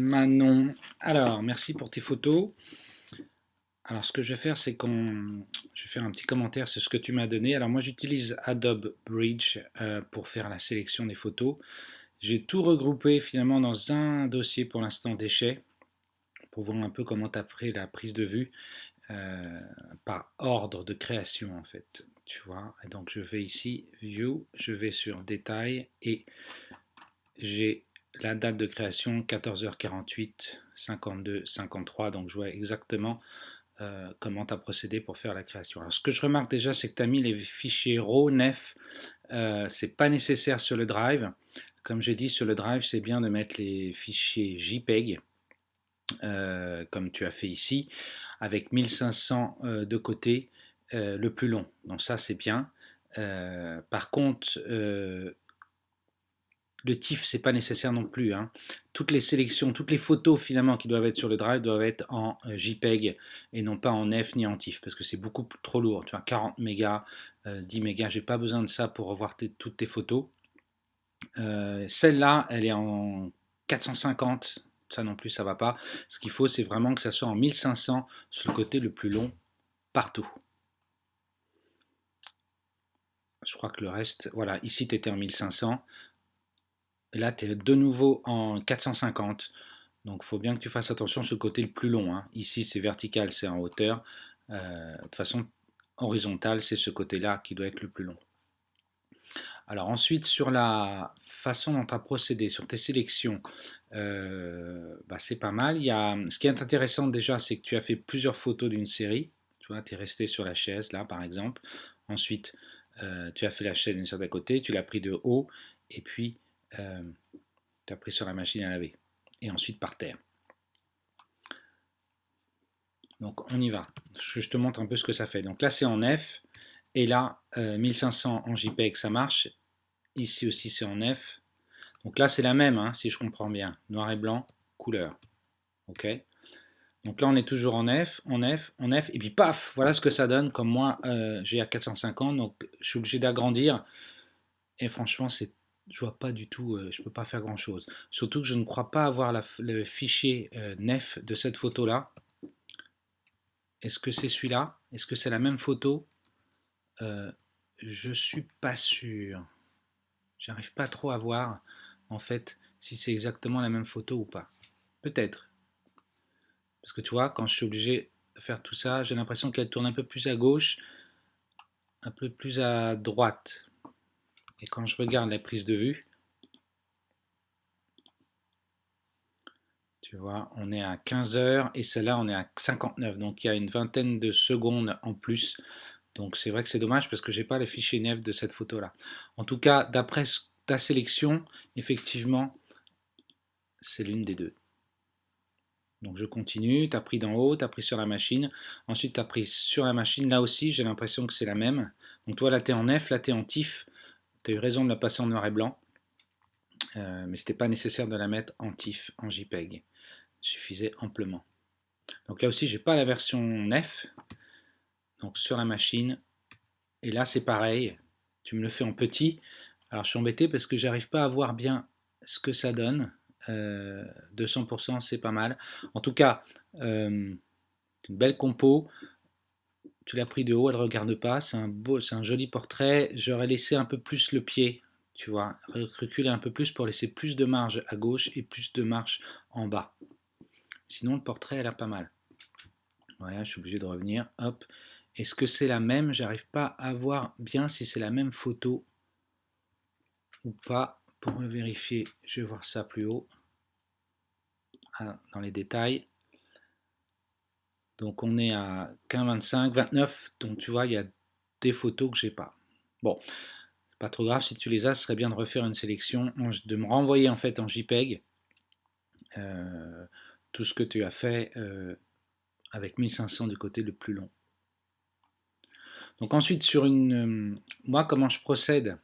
Manon, alors merci pour tes photos. Alors ce que je vais faire, c'est je vais faire un petit commentaire sur ce que tu m'as donné. Alors moi j'utilise Adobe Bridge pour faire la sélection des photos. J'ai tout regroupé finalement dans un dossier pour l'instant déchets, pour voir un peu comment tu as pris la prise de vue par ordre de création en fait. Tu vois, et donc je vais ici, View, je vais sur Détail et j'ai la date de création 14h48, 52, 53, donc je vois exactement comment tu as procédé pour faire la création. Alors ce que je remarque déjà, c'est que tu as mis les fichiers RAW, NEF, c'est pas nécessaire sur le Drive. Comme j'ai dit, sur le Drive, c'est bien de mettre les fichiers JPEG, comme tu as fait ici, avec 1500 de côté, le plus long. Donc ça, c'est bien. Par contre, le TIFF, c'est pas nécessaire non plus, hein. Toutes les sélections, toutes les photos finalement qui doivent être sur le Drive doivent être en JPEG et non pas en F ni en TIFF parce que c'est beaucoup trop lourd. Tu vois, 40 mégas, 10 mégas, j'ai pas besoin de ça pour revoir toutes tes photos. Celle-là, elle est en 450, ça non plus ça va pas. Ce qu'il faut, c'est vraiment que ça soit en 1500 sur le côté le plus long partout. Je crois que le reste, voilà, ici tu étais en 1500. Là, tu es de nouveau en 450. Donc, il faut bien que tu fasses attention sur le côté le plus long, hein. Ici, c'est vertical, c'est en hauteur. De toute façon, horizontale, c'est ce côté-là qui doit être le plus long. Alors ensuite, sur la façon dont tu as procédé, sur tes sélections, c'est pas mal. Ce qui est intéressant déjà, c'est que tu as fait plusieurs photos d'une série. Tu vois, tu es resté sur la chaise, là, par exemple. Ensuite, tu as fait la chaise d'une certaine côté, tu l'as pris de haut, et puis tu as pris sur la machine à laver. Et ensuite par terre. Donc on y va. Je te montre un peu ce que ça fait. Donc là c'est en F. Et là 1500 en JPEG ça marche. Ici aussi c'est en F. Donc là c'est la même, hein, si je comprends bien. Noir et blanc, couleur. Ok. Donc là on est toujours en F, en F, en F. Et puis paf, voilà ce que ça donne. Comme moi j'ai à 450. Donc je suis obligé d'agrandir. Et franchement je vois pas du tout, je peux pas faire grand chose. Surtout que je ne crois pas avoir le fichier NEF de cette photo là. Est-ce que c'est celui-là? Est-ce que c'est la même photo? Je suis pas sûr. J'arrive pas trop à voir en fait si c'est exactement la même photo ou pas. Peut-être. Parce que tu vois, quand je suis obligé de faire tout ça, j'ai l'impression qu'elle tourne un peu plus à gauche, un peu plus à droite. Et quand je regarde la prise de vue, tu vois, on est à 15 heures et celle-là on est à 59. Donc il y a une vingtaine de secondes en plus. Donc c'est vrai que c'est dommage parce que j'ai pas le fichier NEF de cette photo là. En tout cas, d'après ta sélection, effectivement, c'est l'une des deux. Donc je continue, tu as pris d'en haut, tu as pris sur la machine, ensuite tu as pris sur la machine, là aussi j'ai l'impression que c'est la même. Donc toi là tu es en F, là tu es en TIFF, tu as eu raison de la passer en noir et blanc, mais c'était pas nécessaire de la mettre en TIFF, en JPEG, il suffisait amplement. Donc là aussi j'ai pas la version F, donc sur la machine, et là c'est pareil, tu me le fais en petit. Alors je suis embêté parce que j'arrive pas à voir bien ce que ça donne. 200% c'est pas mal. En tout cas, c'est une belle compo. Tu l'as pris de haut, elle ne regarde pas. C'est un joli portrait. J'aurais laissé un peu plus le pied, tu vois, reculer un peu plus pour laisser plus de marge à gauche et plus de marge en bas. Sinon le portrait elle a pas mal. Voilà, je suis obligé de revenir. Hop. Est-ce que c'est la même? J'arrive pas à voir bien si c'est la même photo ou pas. Pour le vérifier, je vais voir ça plus haut, dans les détails. Donc on est à 15, 25, 29. Donc tu vois, il y a des photos que j'ai pas. Bon, c'est pas trop grave. Si tu les as, ce serait bien de refaire une sélection, de me renvoyer en fait en JPEG tout ce que tu as fait avec 1500 du côté le plus long. Donc ensuite sur moi comment je procède.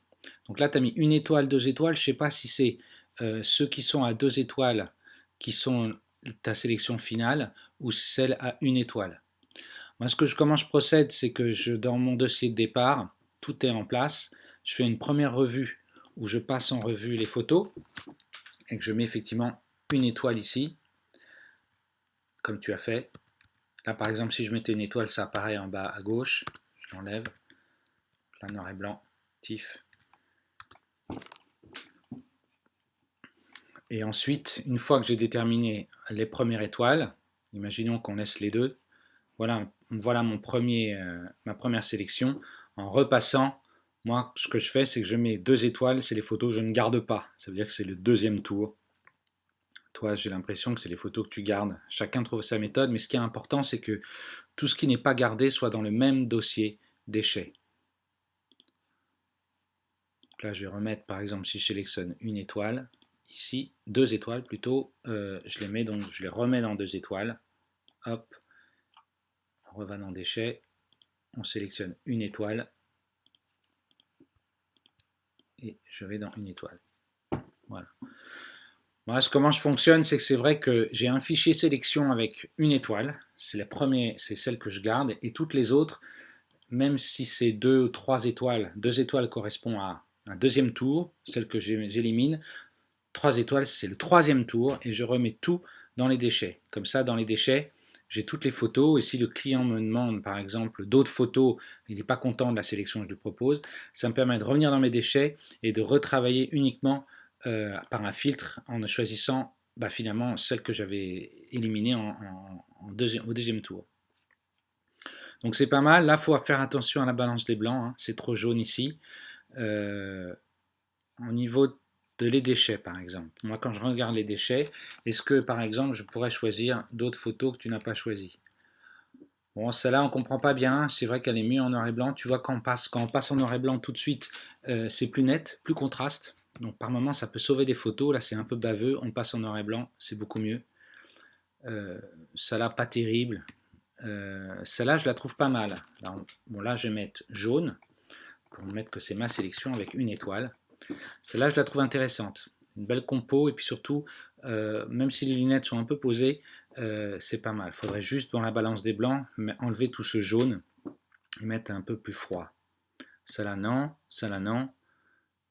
Donc là tu as mis une étoile, 2 étoiles. Je sais pas si c'est ceux qui sont à 2 étoiles qui sont ta sélection finale ou celle à 1 étoile. Moi comment je procède, c'est que dans mon dossier de départ, tout est en place. Je fais une première revue où je passe en revue les photos et que je mets effectivement une étoile ici. comme tu as fait. Là, par exemple, si je mettais une étoile, ça apparaît en bas à gauche. Je l'enlève. Là, noir et blanc, TIFF. Et ensuite, une fois que j'ai déterminé les premières étoiles, imaginons qu'on laisse les deux, voilà ma première sélection. En repassant, moi, ce que je fais, c'est que je mets 2 étoiles, c'est les photos que je ne garde pas. Ça veut dire que c'est le deuxième tour. Toi, j'ai l'impression que c'est les photos que tu gardes. Chacun trouve sa méthode, mais ce qui est important, c'est que tout ce qui n'est pas gardé soit dans le même dossier déchets. Donc là, je vais remettre, par exemple, si je sélectionne une étoile, ici, 2 étoiles plutôt, je les remets dans 2 étoiles. Hop, on revient dans déchets, on sélectionne une étoile, et je vais dans une étoile. Voilà. Voilà, comment je fonctionne, c'est que c'est vrai que j'ai un fichier sélection avec une étoile, c'est celle que je garde, et toutes les autres, même si c'est 2 ou 3 étoiles, 2 étoiles correspondent à un deuxième tour, celle que j'élimine, 3 étoiles c'est le troisième tour, et je remets tout dans les déchets. Comme ça, dans les déchets, j'ai toutes les photos, et si le client me demande par exemple d'autres photos, il n'est pas content de la sélection que je lui propose, ça me permet de revenir dans mes déchets et de retravailler uniquement par un filtre en choisissant finalement celle que j'avais éliminée au deuxième tour. Donc c'est pas mal. Là, il faut faire attention à la balance des blancs, hein. C'est trop jaune ici. Au niveau de les déchets, par exemple. Moi, quand je regarde les déchets, est-ce que, par exemple, je pourrais choisir d'autres photos que tu n'as pas choisies? Bon, celle-là, on ne comprend pas bien. C'est vrai qu'elle est mieux en noir et blanc. Tu vois, quand on passe en noir et blanc tout de suite, c'est plus net, plus contraste. Donc, par moment, ça peut sauver des photos. Là, c'est un peu baveux. On passe en noir et blanc, c'est beaucoup mieux. Celle-là, pas terrible. Celle-là, je la trouve pas mal. Là, je vais mettre jaune pour mettre que c'est ma sélection avec une étoile. Celle-là, je la trouve intéressante. Une belle compo, et puis surtout, même si les lunettes sont un peu posées, c'est pas mal. Il faudrait juste, dans la balance des blancs, enlever tout ce jaune et mettre un peu plus froid. Celle-là, non. Celle-là, non.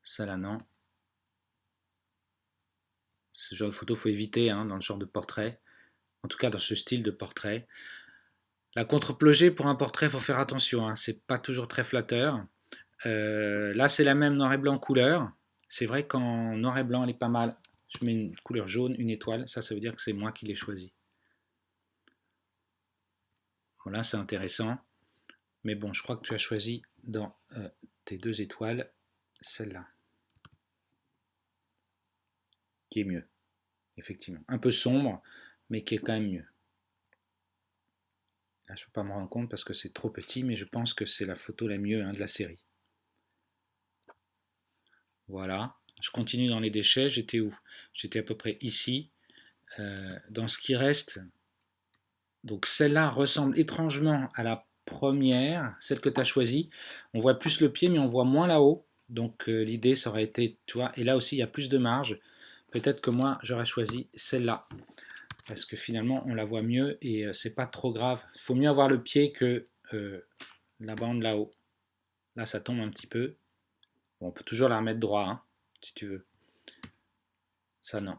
Celle-là, non. Ce genre de photo, il faut éviter hein, dans le genre de portrait. En tout cas, dans ce style de portrait. La contre-plongée pour un portrait, il faut faire attention. Hein, c'est pas toujours très flatteur. Là, c'est la même noir et blanc couleur. C'est vrai qu'en noir et blanc, elle est pas mal. Je mets une couleur jaune, une étoile. Ça veut dire que c'est moi qui l'ai choisi. Voilà, c'est intéressant. Mais bon, je crois que tu as choisi dans tes 2 étoiles, celle-là. Qui est mieux, effectivement. Un peu sombre, mais qui est quand même mieux. Là, je ne peux pas me rendre compte parce que c'est trop petit, mais je pense que c'est la photo la mieux hein, de la série. Voilà. Je continue dans les déchets. J'étais où? J'étais à peu près ici. Dans ce qui reste, donc celle-là ressemble étrangement à la première, celle que tu as choisie. On voit plus le pied, mais on voit moins là-haut. Donc l'idée, ça aurait été, tu vois, et là aussi, il y a plus de marge. Peut-être que moi, j'aurais choisi celle-là. Parce que finalement, on la voit mieux et c'est pas trop grave. Il faut mieux avoir le pied que la bande là-haut. Là, ça tombe un petit peu. Bon, on peut toujours la remettre droit, hein, si tu veux. Ça, non.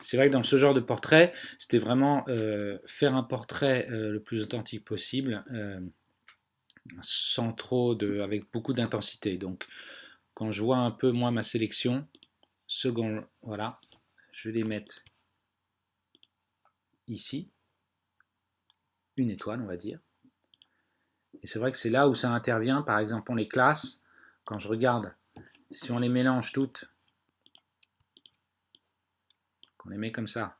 C'est vrai que dans ce genre de portrait, c'était vraiment faire un portrait le plus authentique possible, sans trop avec beaucoup d'intensité. Donc, quand je vois un peu moi ma sélection, voilà, je vais les mettre ici, une étoile, on va dire. Et c'est vrai que c'est là où ça intervient. Par exemple, on les classe. Quand je regarde, si on les mélange toutes, qu'on les met comme ça,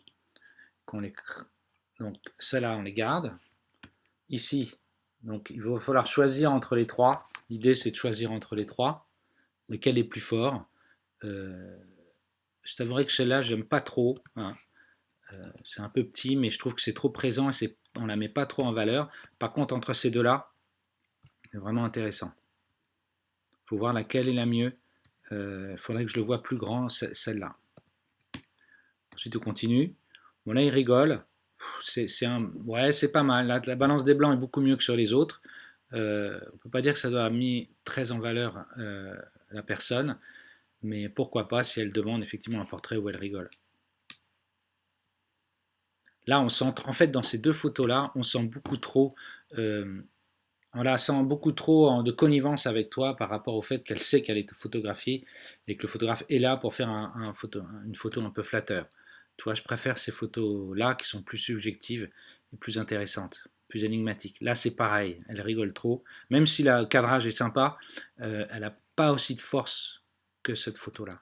donc celles-là, on les garde. Ici, donc il va falloir choisir entre les trois. L'idée, c'est de choisir entre les trois. Lequel est plus fort. Je t'avouerai que celle-là, j'aime pas trop. Hein. C'est un peu petit, mais je trouve que c'est trop présent et on la met pas trop en valeur. Par contre, entre ces deux-là, c'est vraiment intéressant. Il faut voir laquelle est la mieux. Il faudrait que je le vois plus grand, celle-là. Ensuite, on continue. Bon, là, il rigole. Ouais, c'est pas mal. Là, la balance des blancs est beaucoup mieux que sur les autres. On ne peut pas dire que ça doit avoir mis très en valeur la personne, mais pourquoi pas si elle demande effectivement un portrait où elle rigole. Là, on sent, en fait, dans ces deux photos-là, on sent beaucoup trop, on la sent beaucoup trop de connivence avec toi par rapport au fait qu'elle sait qu'elle est photographiée et que le photographe est là pour faire une photo un peu flatteur. Tu vois, je préfère ces photos-là qui sont plus subjectives et plus intéressantes, plus énigmatiques. Là, c'est pareil, elle rigole trop. Même si le cadrage est sympa, elle n'a pas aussi de force que cette photo-là.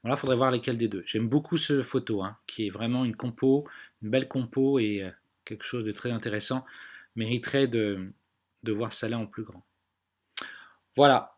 Bon, là, il faudrait voir lesquelles des deux. J'aime beaucoup ce photo, hein, qui est vraiment une compo, une belle compo et quelque chose de très intéressant. Mériterait de voir ça là en plus grand. Voilà.